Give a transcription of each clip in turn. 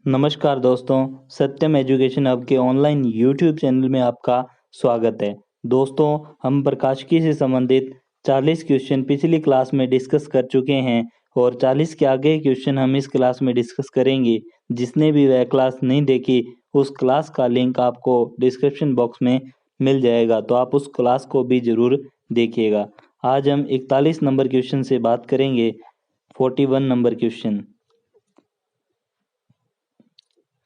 नमस्कार दोस्तों, सत्यम education hub के ऑनलाइन यूट्यूब चैनल में आपका स्वागत है। दोस्तों, हम प्रकाशिकी से संबंधित 40 क्वेश्चन पिछली क्लास में डिस्कस कर चुके हैं और 40 के आगे क्वेश्चन हम इस क्लास में डिस्कस करेंगे। जिसने भी वह क्लास नहीं देखी, उस क्लास का लिंक आपको डिस्क्रिप्शन बॉक्स में मिल जाएगा, तो आप उस क्लास को भी ज़रूर देखिएगा। आज हम 41 नंबर क्वेश्चन से बात करेंगे। 41 नंबर क्वेश्चन,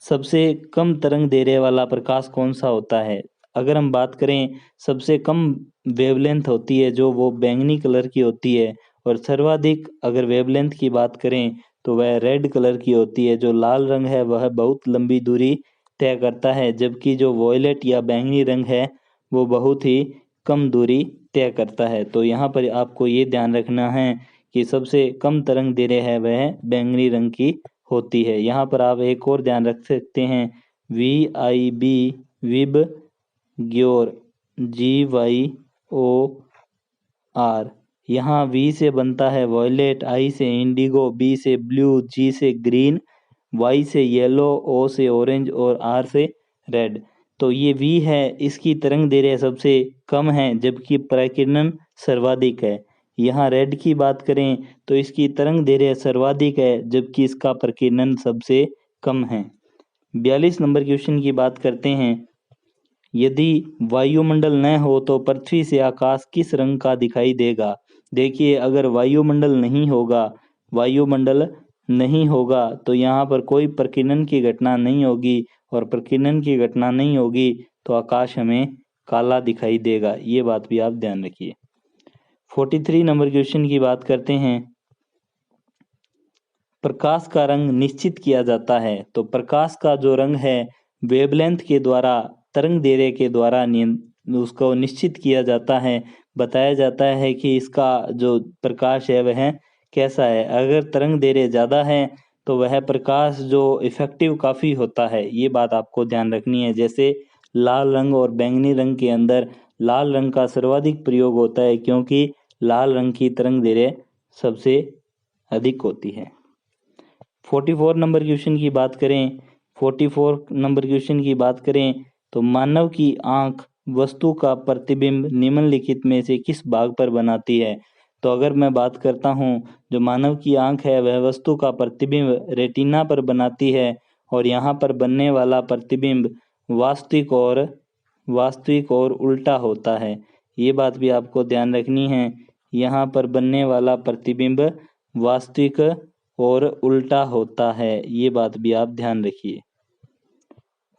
सबसे कम तरंग दैर्ध्य वाला प्रकाश कौन सा होता है? अगर हम बात करें, सबसे कम वेवलेंथ होती है जो वो बैंगनी कलर की होती है, और सर्वाधिक अगर वेवलेंथ की बात करें तो वह रेड कलर की होती है। जो लाल रंग है वह बहुत लंबी दूरी तय करता है, जबकि जो वॉयलेट या बैंगनी रंग है वो बहुत ही कम दूरी तय करता है। तो यहाँ पर आपको ये ध्यान रखना है कि सबसे कम तरंग दैर्ध्य है वह बैंगनी रंग की होती है। यहाँ पर आप एक और ध्यान रख सकते हैं, VIB विब ग्योर GYOR। यहाँ V से बनता है वॉयलेट, I से इंडिगो, B से ब्लू, G से ग्रीन, Y से येलो, O से ऑरेंज और R से रेड। तो ये V है, इसकी तरंग दैर्ध्य सबसे कम है जबकि प्रकीर्णन सर्वाधिक है। यहाँ रेड की बात करें तो इसकी तरंग दैर्ध्य सर्वाधिक है जबकि इसका प्रकीर्णन सबसे कम है। 42 नंबर क्वेश्चन की बात करते हैं। यदि वायुमंडल न हो तो पृथ्वी से आकाश किस रंग का दिखाई देगा? देखिए, अगर वायुमंडल नहीं होगा तो यहाँ पर कोई प्रकीर्णन की घटना नहीं होगी, और प्रकीर्णन की घटना नहीं होगी तो आकाश हमें काला दिखाई देगा। ये बात भी आप ध्यान रखिए। 43 नंबर क्वेश्चन की बात करते हैं। प्रकाश का रंग निश्चित किया जाता है, तो प्रकाश का जो रंग है वेवलेंथ के द्वारा, तरंग दैर्ध्य के द्वारा उसको निश्चित किया जाता है। बताया जाता है कि इसका जो प्रकाश है वह कैसा है। अगर तरंग दैर्ध्य ज़्यादा है तो वह प्रकाश जो इफेक्टिव काफ़ी होता है, ये बात आपको ध्यान रखनी है। जैसे लाल रंग और बैंगनी रंग के अंदर लाल रंग का सर्वाधिक प्रयोग होता है, क्योंकि लाल रंग की तरंग दैर्ध्य सबसे अधिक होती है। 44 नंबर क्वेश्चन की बात करें 44 नंबर क्वेश्चन की बात करें तो मानव की आंख वस्तु का प्रतिबिंब निम्नलिखित में से किस भाग पर बनाती है? तो अगर मैं बात करता हूं, जो मानव की आंख है वह वस्तु का प्रतिबिंब रेटिना पर बनाती है, और यहाँ पर बनने वाला प्रतिबिंब वास्तविक और उल्टा होता है। ये बात भी आपको ध्यान रखनी है। यहाँ पर बनने वाला प्रतिबिंब वास्तविक और उल्टा होता है, ये बात भी आप ध्यान रखिए।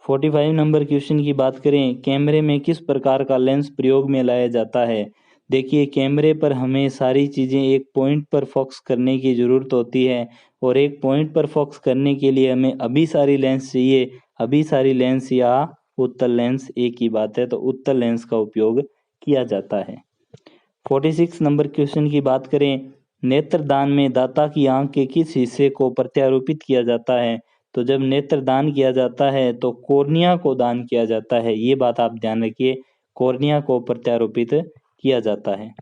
45 नंबर क्वेश्चन की बात करें, कैमरे में किस प्रकार का लेंस प्रयोग में लाया जाता है? देखिए, कैमरे पर हमें सारी चीज़ें एक पॉइंट पर फोकस करने की ज़रूरत होती है, और एक पॉइंट पर फोकस करने के लिए हमें अभिसारी लेंस चाहिए। अभिसारी लेंस या उत्तल लेंस एक ही बात है, तो उत्तल लेंस का उपयोग किया जाता है। 46 नंबर क्वेश्चन की बात करें, नेत्रदान में दाता की आंख के किस हिस्से को प्रत्यारोपित किया जाता है? तो जब नेत्रदान किया जाता है तो कॉर्निया को दान किया जाता है। ये बात आप ध्यान रखिए, कॉर्निया को प्रत्यारोपित किया जाता है।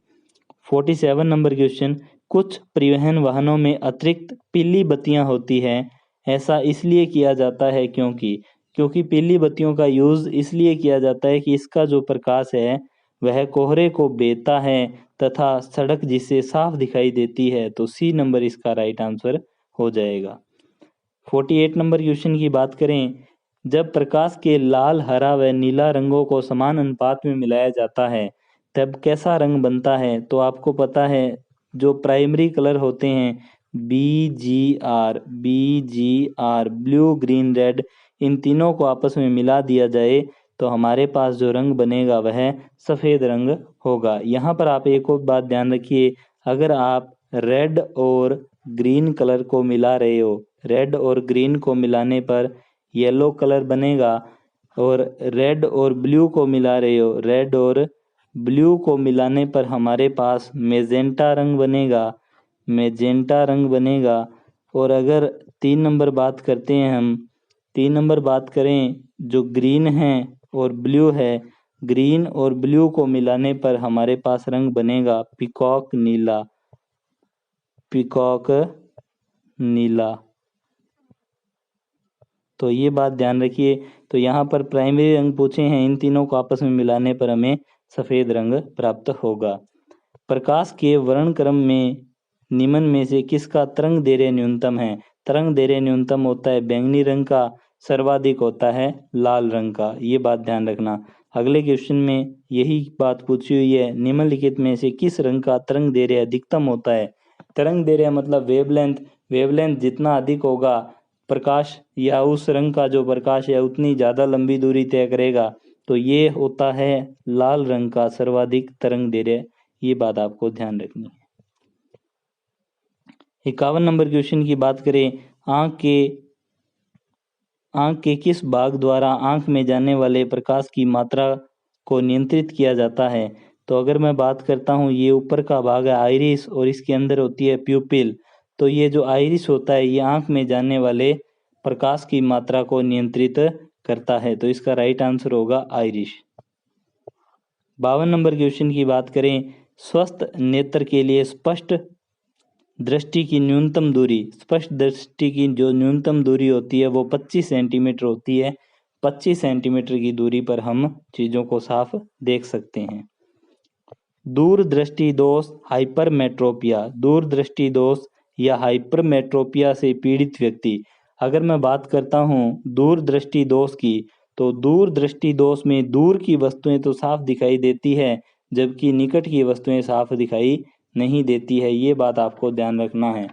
47 नंबर क्वेश्चन, कुछ परिवहन वाहनों में अतिरिक्त पीली बत्तियां होती हैं। ऐसा इसलिए किया जाता है क्योंकि पीली बत्तियों का यूज इसलिए किया जाता है कि इसका जो प्रकाश है वह कोहरे को भेदता है तथा सड़क जिससे साफ दिखाई देती है। तो सी नंबर इसका राइट आंसर हो जाएगा। 48 नंबर क्वेश्चन की बात करें, जब प्रकाश के लाल, हरा व नीला रंगों को समान अनुपात में मिलाया जाता है तब कैसा रंग बनता है? तो आपको पता है, जो प्राइमरी कलर होते हैं BGR ब्लू, ग्रीन, रेड, इन तीनों को आपस में मिला दिया जाए तो हमारे पास जो रंग बनेगा वह सफ़ेद रंग होगा। यहाँ पर आप एक और बात ध्यान रखिए, अगर आप रेड और ग्रीन कलर को मिला रहे हो, रेड और ग्रीन को मिलाने पर येलो कलर बनेगा, और रेड और ब्लू को मिला रहे हो, रेड और ब्लू को मिलाने पर हमारे पास मैजेंटा रंग बनेगा। और अगर 3 नंबर बात करते हैं हम, 3 नंबर बात करें, जो ग्रीन है और ब्लू है, ग्रीन और ब्लू को मिलाने पर हमारे पास रंग बनेगा पीकॉक नीला। तो ये बात ध्यान रखिए। तो यहाँ पर प्राइमरी रंग पूछे हैं, इन तीनों को आपस में मिलाने पर हमें सफ़ेद रंग प्राप्त होगा। प्रकाश के वर्णक्रम में निम्न में से किसका तरंग दैर्ध्य न्यूनतम है? तरंग दैर्ध्य न्यूनतम होता है बैंगनी रंग का, सर्वाधिक होता है लाल रंग का। ये बात ध्यान रखना। अगले क्वेश्चन में यही बात पूछी हुई है, निम्नलिखित में से किस रंग का तरंग दैर्ध्य अधिकतम होता है? तरंग दैर्ध्य मतलब वेवलेंथ। वेवलेंथ जितना अधिक होगा प्रकाश या उस रंग का जो प्रकाश है उतनी ज़्यादा लंबी दूरी तय करेगा। तो ये होता है लाल रंग का सर्वाधिक तरंग दैर्ध्य। ये बात आपको ध्यान रखनी है। 51 नंबर क्वेश्चन की बात करें, आंख के किस भाग द्वारा आंख में जाने वाले प्रकाश की मात्रा को नियंत्रित किया जाता है? तो अगर मैं बात करता हूँ, ये ऊपर का भाग है आइरिस और इसके अंदर होती है प्यूपिल। तो ये जो आइरिस होता है ये आंख में जाने वाले प्रकाश की मात्रा को नियंत्रित करता है। तो इसका राइट आंसर होगा आइरिस। 52 नंबर क्वेश्चन की बात करें, स्वस्थ नेत्र के लिए स्पष्ट दृष्टि की न्यूनतम दूरी, स्पष्ट दृष्टि की जो न्यूनतम दूरी होती है वो 25 सेंटीमीटर होती है। 25 सेंटीमीटर की दूरी पर हम चीज़ों को साफ देख सकते हैं। दूरदृष्टि दोष हाइपरमेट्रोपिया, दूरदृष्टि दोष या हाइपरमेट्रोपिया से पीड़ित व्यक्ति। अगर मैं बात करता हूँ दूरदृष्टि दोष की, तो दूरदृष्टि दोष में दूर की वस्तुएं तो साफ दिखाई देती है जबकि निकट की वस्तुएं साफ दिखाई नहीं देती है। ये बात आपको ध्यान रखना है।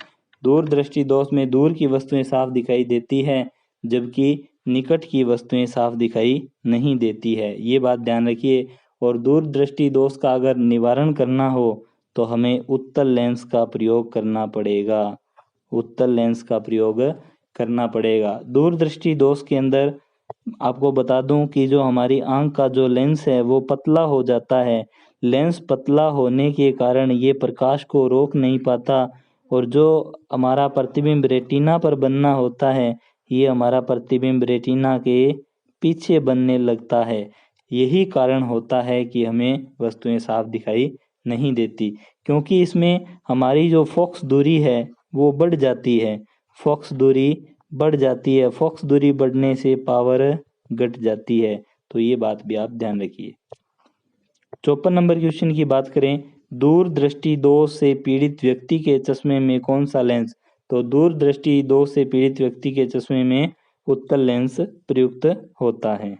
दूरदृष्टि दोष में दूर की वस्तुएं साफ दिखाई देती है जबकि निकट की वस्तुएं साफ दिखाई नहीं देती है। ये बात ध्यान रखिए। और दूरदृष्टि दोष का अगर निवारण करना हो तो हमें उत्तल लेंस का प्रयोग करना पड़ेगा। उत्तल लेंस का प्रयोग करना पड़ेगा। दूरदृष्टि दोष के अंदर आपको बता दूं कि जो हमारी आंख का जो लेंस है वो पतला हो जाता है। लेंस पतला होने के कारण ये प्रकाश को रोक नहीं पाता और जो हमारा प्रतिबिंब रेटिना पर बनना होता है ये हमारा प्रतिबिंब रेटिना के पीछे बनने लगता है। यही कारण होता है कि हमें वस्तुएं साफ दिखाई नहीं देती, क्योंकि इसमें हमारी जो फोकस दूरी है वो बढ़ जाती है। फोकस दूरी बढ़ जाती है, फोकस दूरी बढ़ने से पावर घट जाती है। तो ये बात भी आप ध्यान रखिए। 54 नंबर क्वेश्चन की बात करें, दूरदृष्टि दोष से पीड़ित व्यक्ति के चश्मे में कौन सा लेंस? तो दूरदृष्टि दोष से पीड़ित व्यक्ति के चश्मे में उत्तल लेंस प्रयुक्त होता है।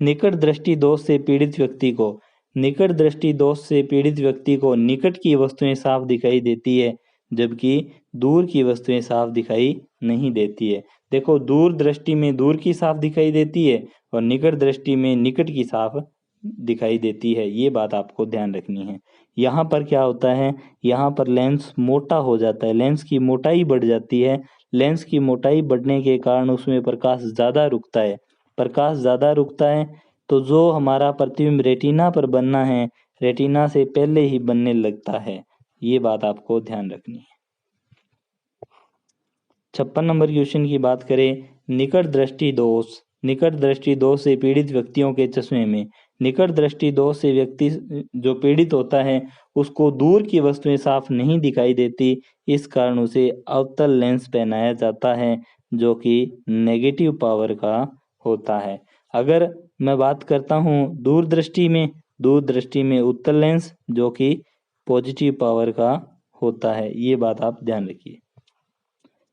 निकट दृष्टि दोष से पीड़ित व्यक्ति को, निकट दृष्टि दोष से पीड़ित व्यक्ति को निकट की वस्तुएं साफ दिखाई देती है जबकि दूर की वस्तुएं साफ दिखाई नहीं देती है। देखो, दूर दृष्टि में दूर की साफ दिखाई देती है और निकट दृष्टि में निकट की साफ दिखाई देती है। ये बात आपको ध्यान रखनी है। यहाँ पर क्या होता है, यहाँ पर लेंस मोटा हो जाता है, लेंस की मोटाई बढ़ जाती है। लेंस की मोटाई बढ़ने के कारण उसमें प्रकाश ज़्यादा रुकता है। प्रकाश ज़्यादा रुकता है तो जो हमारा प्रतिबिंब रेटिना पर बनना है रेटिना से पहले ही बनने लगता है। ये बात आपको ध्यान रखनी है। 56 नंबर क्वेश्चन की बात करें, निकट दृष्टि दोष, निकट दृष्टि दोष से पीड़ित व्यक्तियों के चश्मे में, निकट दृष्टि दोष से व्यक्ति जो पीड़ित होता है उसको दूर की वस्तुएं साफ नहीं दिखाई देती, इस कारण उसे अवतल लेंस पहनाया जाता है जो कि नेगेटिव पावर का होता है। अगर मैं बात करता हूँ दूरदृष्टि में, दूरदृष्टि में उत्तल लेंस जो कि पॉजिटिव पावर का होता है। ये बात आप ध्यान रखिए।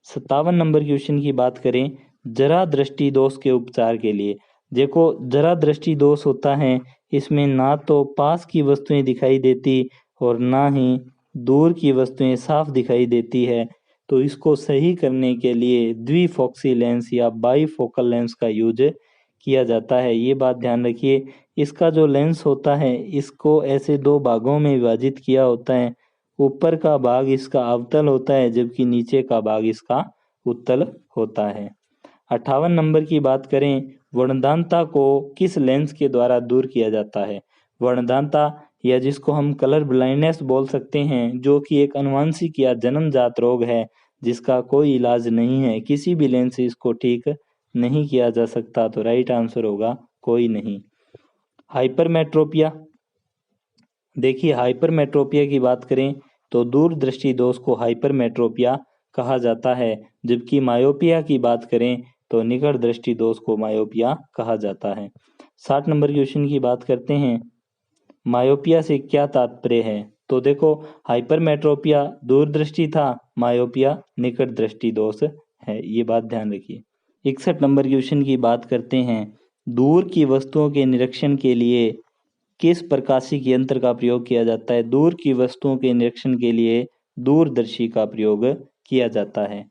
57 नंबर क्वेश्चन की बात करें, जरा दृष्टि दोष के उपचार के लिए। देखो, जरा दृष्टि दोष होता है, इसमें ना तो पास की वस्तुएं दिखाई देती और ना ही दूर की वस्तुएं साफ दिखाई देती है। तो इसको सही करने के लिए द्विफोक्सी लेंस या बाईफोकल लेंस का यूज किया जाता है। ये बात ध्यान रखिए। इसका जो लेंस होता है इसको ऐसे दो भागों में विभाजित किया होता है। ऊपर का भाग इसका अवतल होता है जबकि नीचे का भाग इसका उत्तल होता है। 58 नंबर की बात करें, वर्णदानता को किस लेंस के द्वारा दूर किया जाता है? वर्णदानता या जिसको हम कलर ब्लाइंडनेस बोल सकते हैं, जो कि एक आनुवंशिक या जन्मजात रोग है जिसका कोई इलाज नहीं है, किसी भी लेंस से इसको ठीक नहीं किया जा सकता। तो राइट आंसर होगा कोई नहीं। हाइपरमेट्रोपिया, देखिए हाइपरमेट्रोपिया की बात करें तो दूरदृष्टि दोष को हाइपरमेट्रोपिया कहा जाता है, जबकि मायोपिया की बात करें तो निकट दृष्टि दोष को मायोपिया कहा जाता है। 60 नंबर क्वेश्चन की बात करते हैं, मायोपिया से क्या तात्पर्य है? तो देखो, हाइपरमेट्रोपिया दूरदृष्टि था, मायोपिया निकट दृष्टि दोष है, ये बात ध्यान रखिए। 61 नंबर क्वेश्चन की बात करते हैं, दूर की वस्तुओं के निरीक्षण के लिए किस प्रकाशिक यंत्र का प्रयोग किया जाता है? दूर की वस्तुओं के निरीक्षण के लिए दूरदर्शी का प्रयोग किया जाता है।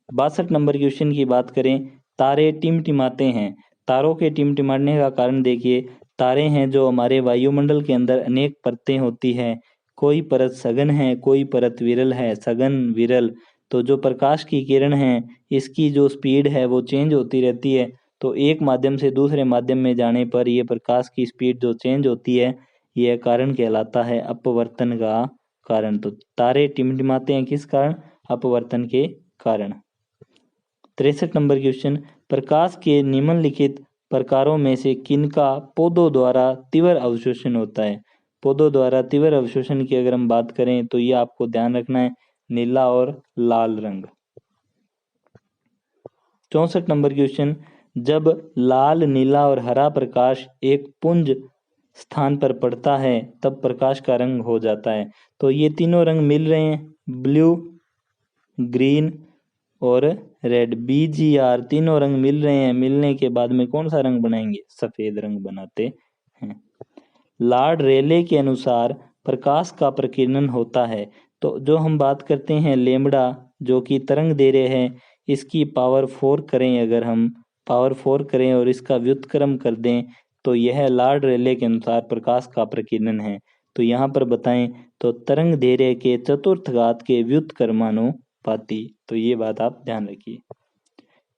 62 नंबर क्वेश्चन की बात करें, तारे टिमटिमाते हैं, तारों के टिमटिमाने का कारण देखिए, तारे हैं जो हमारे वायुमंडल के अंदर अनेक परतें होती हैं, कोई परत सघन है, कोई परत विरल है, सघन विरल। तो जो प्रकाश की किरण है, इसकी जो स्पीड है वो चेंज होती रहती है, तो एक माध्यम से दूसरे माध्यम में जाने पर ये प्रकाश की स्पीड जो चेंज होती है, यह कारण कहलाता है अपवर्तन का कारण। तो तारे टिमटिमाते हैं किस कारण? अपवर्तन के कारण। 63 नंबर क्वेश्चन, प्रकाश के निम्नलिखित प्रकारों में से किनका पौधों द्वारा तीव्र अवशोषण होता है? पौधों द्वारा तीव्र अवशोषण की अगर हम बात करें तो ये आपको ध्यान रखना है, नीला और लाल रंग। 64 नंबर क्वेश्चन, जब लाल, नीला और हरा प्रकाश एक पुंज स्थान पर पड़ता है तब प्रकाश का रंग हो जाता है। तो ये तीनों रंग मिल रहे हैं, ब्लू, ग्रीन और रेड, BGR, तीनों रंग मिल रहे हैं। मिलने के बाद में कौन सा रंग बनाएंगे? सफेद रंग बनाते हैं। लॉर्ड रेले के अनुसार प्रकाश का प्रकीर्णन होता है। तो जो हम बात करते हैं लेम्बडा, जो कि तरंग दे रहे हैं, इसकी पावर 4 करें, अगर हम पावर 4 करें और इसका व्युत्क्रम कर दें तो यह लॉर्ड रेले के अनुसार प्रकाश का प्रकीर्णन है। तो यहाँ पर बताएं तो तरंग दैर्घ्य के चतुर्थ घात के व्युत्क्रमानुपाती। तो ये बात आप ध्यान रखिए।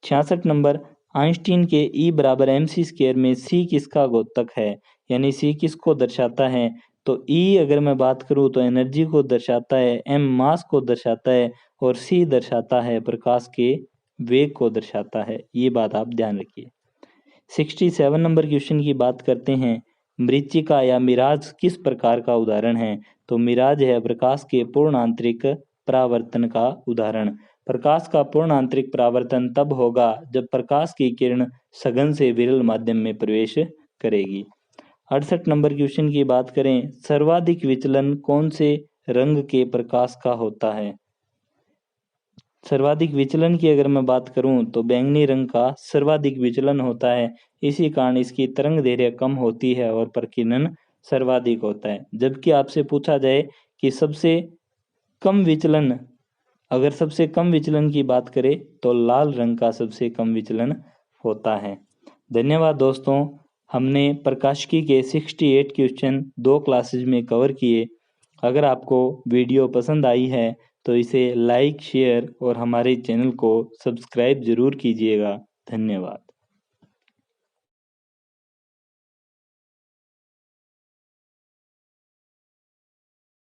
66 नंबर, आइंस्टीन के E = mc² में c किसका द्योतक है? यानी c किसको दर्शाता है? तो E अगर मैं बात करूं तो एनर्जी को दर्शाता है, m मास को दर्शाता है और c दर्शाता है प्रकाश के वेग को दर्शाता है। ये बात आप ध्यान रखिए। 67 नंबर क्वेश्चन की बात करते हैं, मरीचिका या मिराज किस प्रकार का उदाहरण है? तो मिराज है प्रकाश के पूर्ण आंतरिक परावर्तन का उदाहरण। प्रकाश का पूर्ण आंतरिक परावर्तन तब होगा जब प्रकाश की किरण सघन से विरल माध्यम में प्रवेश करेगी। 68 नंबर क्वेश्चन की बात करें, सर्वाधिक विचलन कौन से रंग के प्रकाश का होता है? सर्वाधिक विचलन की अगर मैं बात करूं तो बैंगनी रंग का सर्वाधिक विचलन होता है, इसी कारण इसकी तरंग दैर्घ्य कम होती है और प्रकीर्णन सर्वाधिक होता है। जबकि आपसे पूछा जाए कि सबसे कम विचलन, अगर सबसे कम विचलन की बात करें तो लाल रंग का सबसे कम विचलन होता है। धन्यवाद दोस्तों, हमने प्रकाशिकी के 68 क्वेश्चन 2 क्लासेज में कवर किए। अगर आपको वीडियो पसंद आई है तो इसे लाइक, शेयर और हमारे चैनल को सब्सक्राइब जरूर कीजिएगा। धन्यवाद।